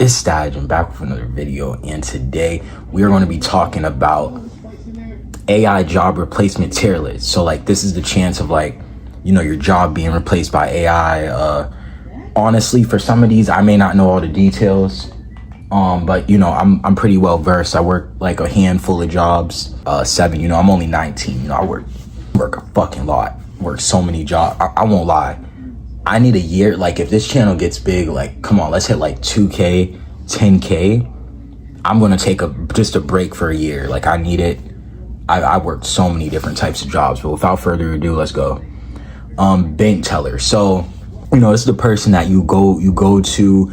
It's Staj and back with another video, and today we are going to be talking about AI job replacement tier list. So like this is the chance of like, you know, your job being replaced by AI. Honestly, for some of these I may not know all the details, but you know, I'm pretty well versed. I work like a handful of jobs, 7, you know, I'm only 19, you know, I work a fucking lot, work so many jobs. I won't lie, I need a year. Like if this channel gets big, like come on, let's hit like 2K, 10K. I'm gonna take just a break for a year. Like I need it. I worked so many different types of jobs, but without further ado, let's go. Bank teller. So, you know, this is the person that you go to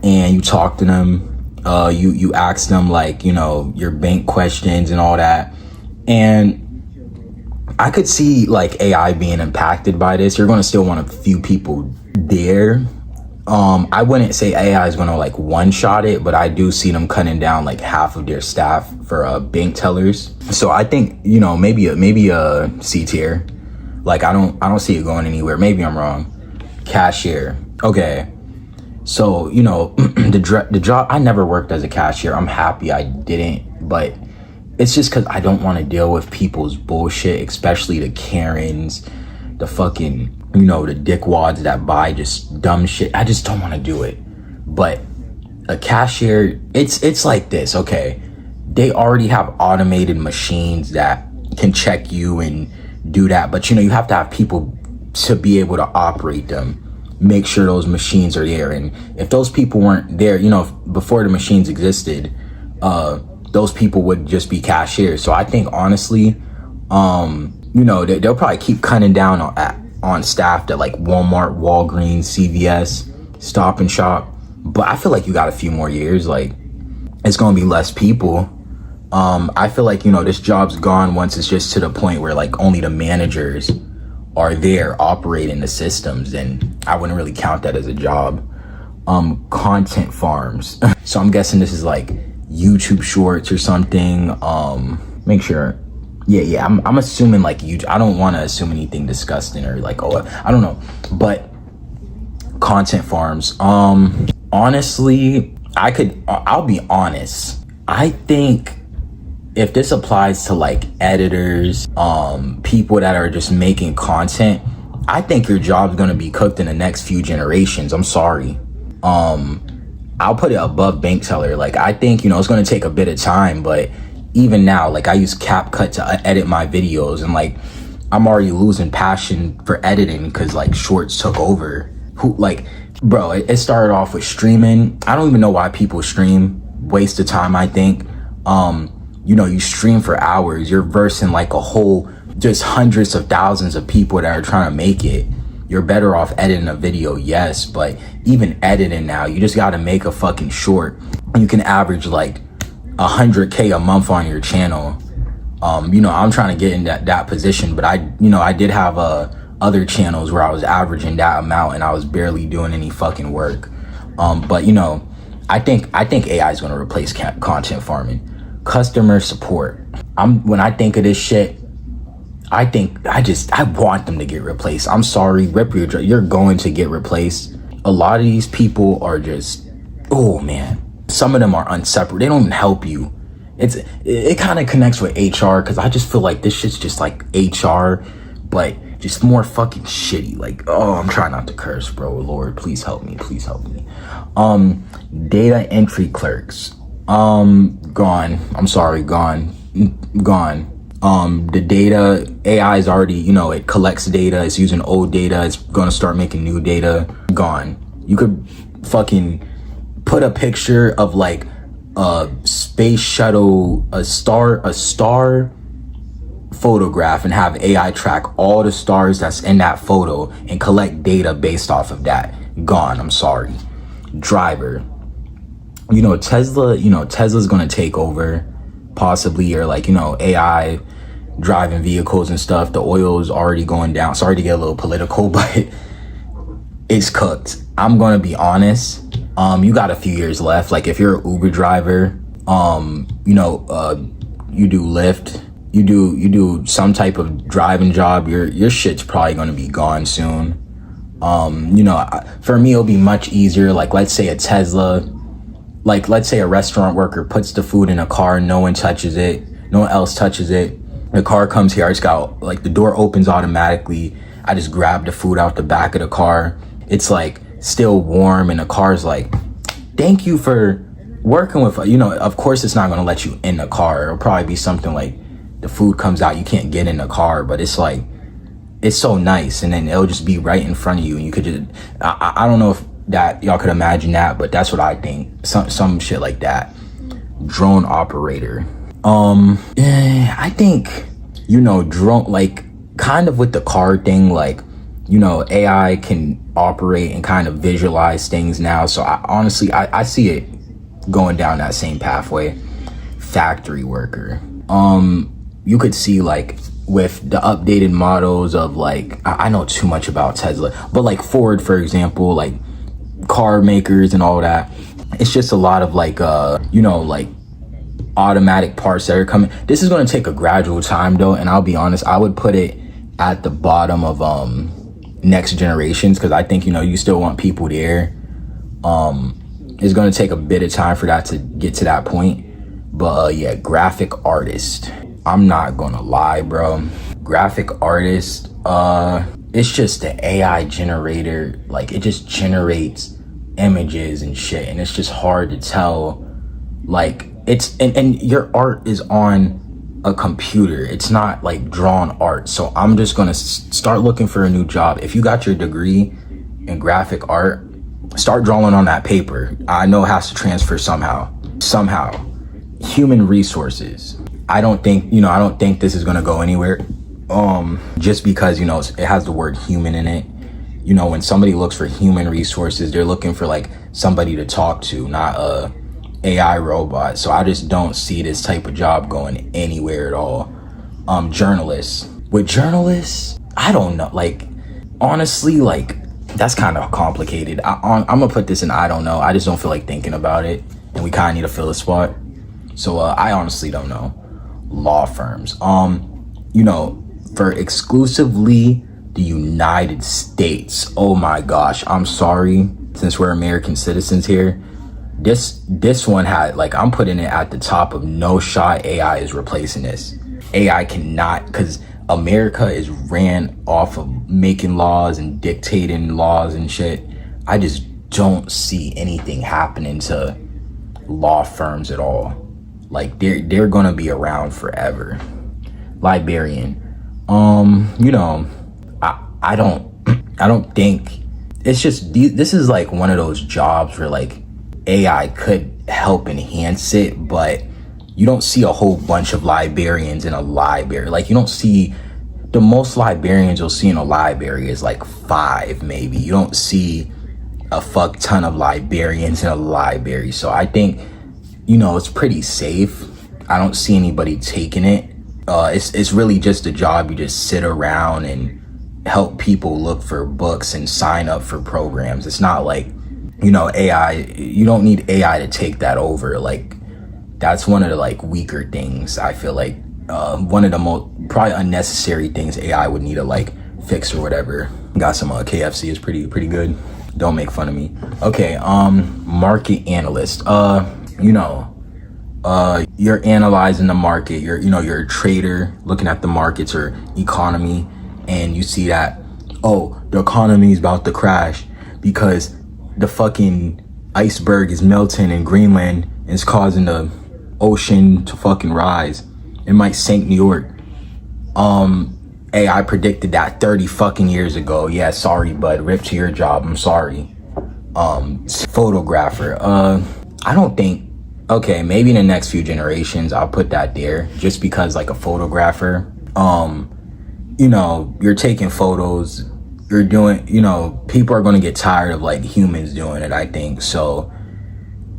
and you talk to them. You ask them like, you know, your bank questions and all that. And I could see like AI being impacted by this. You're gonna still want a few people there. I wouldn't say AI is gonna like one-shot it, but I do see them cutting down like half of their staff for bank tellers. So I think, you know, maybe a C tier. Like I don't see it going anywhere. Maybe I'm wrong. Cashier. Okay. So, you know, the job, I never worked as a cashier. I'm happy I didn't, but it's just because I don't want to deal with people's bullshit, especially the Karens, the fucking, you know, the dickwads that buy just dumb shit. I just don't want to do it. But a cashier, it's like this, okay? They already have automated machines that can check you and do that. But, you know, you have to have people to be able to operate them, make sure those machines are there. And if those people weren't there, you know, before the machines existed, those people would just be cashiers. So I think honestly, you know, they'll probably keep cutting down on staff at like Walmart, Walgreens, CVS, Stop and Shop. But I feel like you got a few more years. Like it's gonna be less people. I feel like, you know, this job's gone once it's just to the point where like only the managers are there operating the systems, and I wouldn't really count that as a job. Content farms. So I'm guessing this is like YouTube shorts or something. Make sure. Yeah, I'm assuming like YouTube. I don't want to assume anything disgusting or like, oh, I don't know, but content farms. Honestly, I'll be honest, I think if this applies to like editors, people that are just making content, I think your job's gonna be cooked in the next few generations. I'm sorry. I'll put it above bank teller. Like I think, you know, it's gonna take a bit of time, but even now, like I use CapCut to edit my videos, and like I'm already losing passion for editing because like shorts took over. Bro, it started off with streaming. I don't even know why people stream. Waste of time, I think. You know, you stream for hours, you're versing like a whole, just hundreds of thousands of people that are trying to make it. You're better off editing a video, yes, but even editing now, you just gotta make a fucking short. You can average like 100K a month on your channel. You know, I'm trying to get in that position, but I did have other channels where I was averaging that amount and I was barely doing any fucking work. But you know, I think AI is gonna replace content farming. Customer support. When I think of this shit, I want them to get replaced. I'm sorry, you're going to get replaced. A lot of these people are just, oh man, some of them are unseparate. They don't even help you. It kind of connects with HR, because I just feel like this shit's just like HR, but just more fucking shitty. Like, oh, I'm trying not to curse, bro. Lord, please help me. Please help me. Data entry clerks. Gone. I'm sorry, gone. The data, AI is already, you know, it collects data, it's using old data, it's gonna start making new data. Gone. You could fucking put a picture of like a space shuttle, a star photograph, and have AI track all the stars that's in that photo and collect data based off of that. Gone. I'm sorry. Driver. You know, Tesla's gonna take over possibly, or like, you know, AI driving vehicles and stuff. The oil's already going down. Sorry to get a little political, but it's cooked. I'm gonna be honest. You got a few years left. Like if you're an Uber driver, you know, you do Lyft, you do some type of driving job, your shit's probably gonna be gone soon. You know, for me, it'll be much easier. Like, let's say a Tesla, like, let's say a restaurant worker puts the food in a car, no one touches it, no one else touches it. The car comes here, I just got, like, the door opens automatically. I just grab the food out the back of the car. It's like still warm, and the car's like, thank you for working with, of course it's not gonna let you in the car. It'll probably be something like the food comes out, you can't get in the car, but it's like, it's so nice. And then it'll just be right in front of you, and you could just, I don't know if that y'all could imagine that, but that's what I think. Some shit like that. Drone operator. I think, drone, like, kind of with the car thing, like, AI can operate and kind of visualize things now. So I see it going down that same pathway. Factory worker. You could see, like, with the updated models of, like, I know too much about Tesla, but like Ford, for example, like car makers and all that, it's just a lot of like, like automatic parts that are coming. This is going to take a gradual time though, and I'll be honest, I would put it at the bottom of next generations, because I think you still want people there. It's going to take a bit of time for that to get to that point. But yeah, graphic artist. I'm not gonna lie, bro. Graphic artist, it's just the AI generator. Like, it just generates images and shit, and it's just hard to tell. Like, it's and your art is on a computer. It's not like drawn art. So I'm just gonna start looking for a new job. If you got your degree in graphic art, start drawing on that paper. I know it has to transfer somehow. Human resources. I don't think this is gonna go anywhere. Just because, it has the word human in it. When somebody looks for human resources, they're looking for like somebody to talk to, not a AI robot. So I just don't see this type of job going anywhere at all. Journalists. With journalists, I don't know. Like, honestly, like, that's kind of complicated. I'm gonna put this in I don't know. I just don't feel like thinking about it, and we kind of need to fill a spot. So I honestly don't know. Law firms. For exclusively the United States. Oh my gosh, I'm sorry, since we're American citizens here. This one had, like, I'm putting it at the top of no shot AI is replacing this. AI cannot, because America is ran off of making laws and dictating laws and shit. I just don't see anything happening to law firms at all. Like, they're gonna be around forever. Librarian. I don't think, it's just, this is like one of those jobs where like AI could help enhance it, but you don't see a whole bunch of librarians in a library. Like, you don't see, the most librarians you'll see in a library is like 5 maybe. You don't see a fuck ton of librarians in a library. So I think, it's pretty safe. I don't see anybody taking it. It's really just a job. You just sit around and help people look for books and sign up for programs. It's not like, AI, you don't need AI to take that over. Like, that's one of the like weaker things. I feel like one of the most probably unnecessary things AI would need to like fix or whatever. Got some KFC is pretty good. Don't make fun of me. Okay, market analyst. You're analyzing the market. You're a trader looking at the markets or economy, and you see that, oh, the economy is about to crash because the fucking iceberg is melting in Greenland and it's causing the ocean to fucking rise. It might sink New York. Hey, I predicted that 30 fucking years ago. Yeah, sorry, bud. Rip to your job. I'm sorry. Photographer. I don't think, okay, maybe in the next few generations I'll put that there, just because like a photographer, you're taking photos, you're doing, people are going to get tired of like humans doing it, I think. So,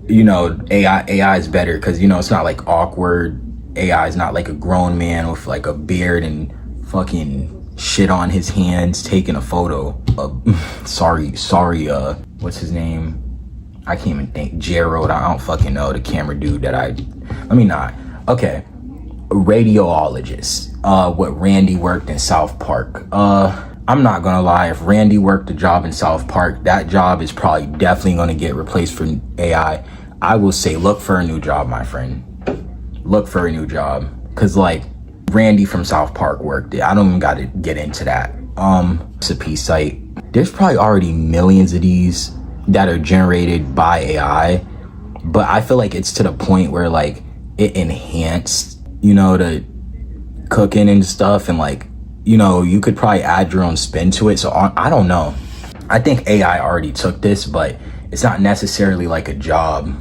AI is better because, it's not like awkward. AI is not like a grown man with like a beard and fucking shit on his hands taking a photo. Sorry, what's his name? I can't even think. Gerald, I don't fucking know, the camera dude let me not. Okay, radiologist. What Randy worked in South Park. I'm not gonna lie, if Randy worked a job in South Park, that job is probably definitely gonna get replaced for AI. I will say look for a new job, my friend. Look for a new job. Cause like Randy from South Park worked it. I don't even gotta get into that. Recipe site. There's probably already millions of these that are generated by AI. But I feel like it's to the point where like it enhanced, you know, the cooking and stuff, and like, you know, you could probably add your own spin to it. So I don't know. I think AI already took this, but it's not necessarily like a job.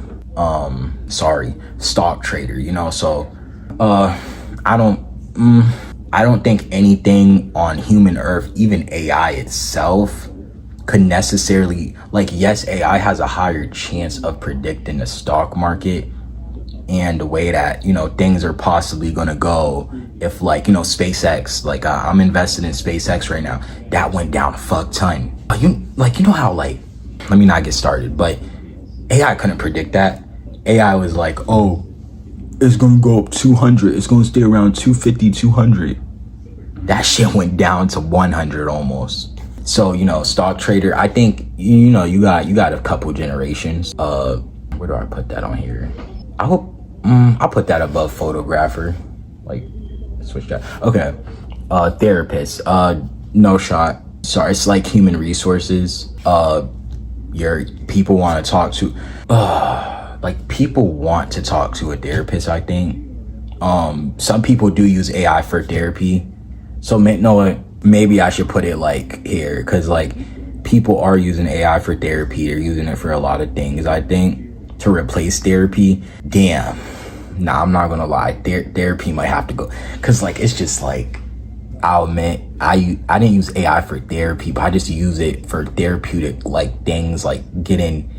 Stock trader, you know. So I don't think anything on human earth, even AI itself, could necessarily, like, yes, AI has a higher chance of predicting the stock market and the way that, you know, things are possibly gonna go. If like, you know, SpaceX, like I'm invested in SpaceX right now, that went down a fuck ton. You know how, like, let me not get started, but AI couldn't predict that. AI was like, oh, it's gonna go up 200, it's gonna stay around 250, 200. That shit went down to 100 almost. So, you know, stock trader, I think, you know, you got a couple generations. Where do I put that on here? I hope I'll put that above photographer. Like, switch that. Okay. Therapist. No shot. Sorry, it's like human resources. Your people want to talk to like, people want to talk to a therapist, I think. Some people do use AI for therapy. So maybe I should put it like here, because like people are using AI for therapy. They're using it for a lot of things, I think, to replace therapy. Damn. Nah, I'm not gonna lie. Therapy might have to go, because like it's just like, I'll admit, I didn't use AI for therapy, but I just use it for therapeutic like things, like getting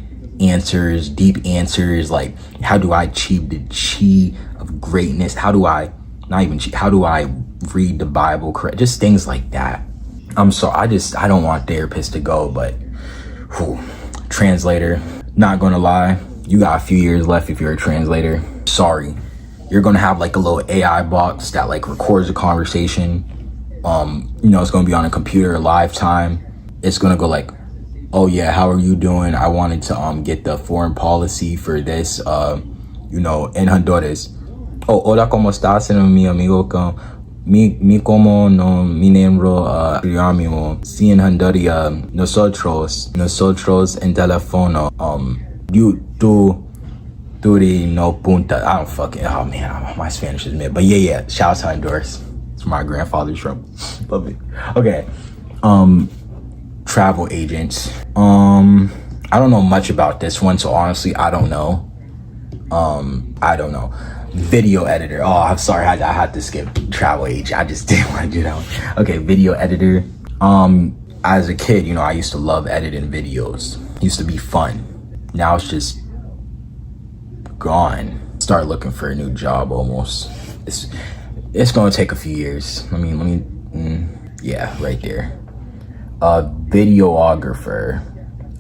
answers, deep answers, like how do I achieve the chi of greatness? How do I read the Bible correct? Just things like that. So I don't want therapists to go, but translator, not gonna lie, you got a few years left if you're a translator. Sorry, you're gonna have like a little AI box that like records a conversation. You know, it's gonna be on a computer live time. It's gonna go like, oh yeah, how are you doing? I wanted to get the foreign policy for this, you know, en Honduras. Oh, hola, ¿cómo estás? Mi amigo, mi como no mi nombre si en Honduras, nosotros en teléfono, tú no punta. I don't fucking, oh man, my Spanish is mid, but yeah, shout out to Honduras. It's where my grandfather's from. Love it. Okay. Travel agents. I don't know much about this one, so honestly, I don't know. Video editor. Oh, I'm sorry, I had to skip travel agent. I just didn't want to do that one. Okay, video editor. As a kid, you know, I used to love editing videos. It used to be fun. Now it's just gone. Start looking for a new job almost. It's gonna take a few years. Yeah, right there. Videographer.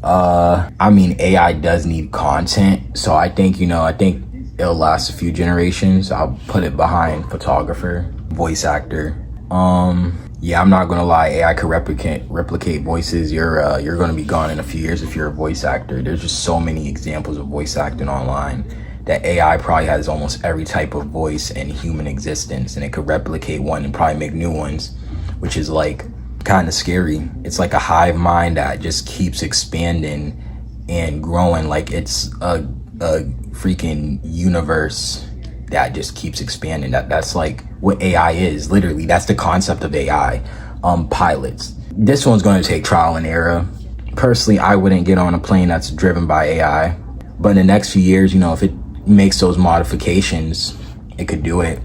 I mean, AI does need content, so I think it'll last a few generations. I'll put it behind photographer, voice actor. Yeah, I'm not gonna lie, AI could replicate voices. You're gonna be gone in a few years if you're a voice actor. There's just so many examples of voice acting online that AI probably has almost every type of voice in human existence, and it could replicate one and probably make new ones, which is like kind of scary. It's like a hive mind that just keeps expanding and growing. Like it's a freaking universe that just keeps expanding. That's like what AI is. Literally, that's the concept of AI. Pilots. This one's going to take trial and error. Personally, I wouldn't get on a plane that's driven by AI, but in the next few years, you know, if it makes those modifications, it could do it.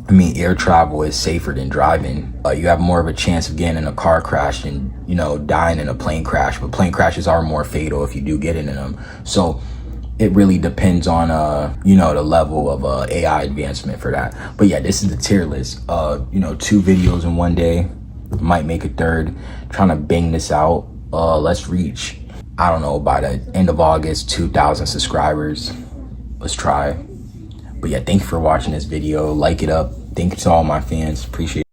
I mean, air travel is safer than driving. You have more of a chance of getting in a car crash and, you know, dying in a plane crash, but plane crashes are more fatal if you do get into them. So it really depends on, you know, the level of AI advancement for that. But yeah, this is the tier list. You know, 2 videos in one day, might make a third, trying to bang this out. Let's reach, I don't know, by the end of August, 2,000 subscribers. Let's try. But yeah, thank you for watching this video. Like it up. Thank you to all my fans. Appreciate it.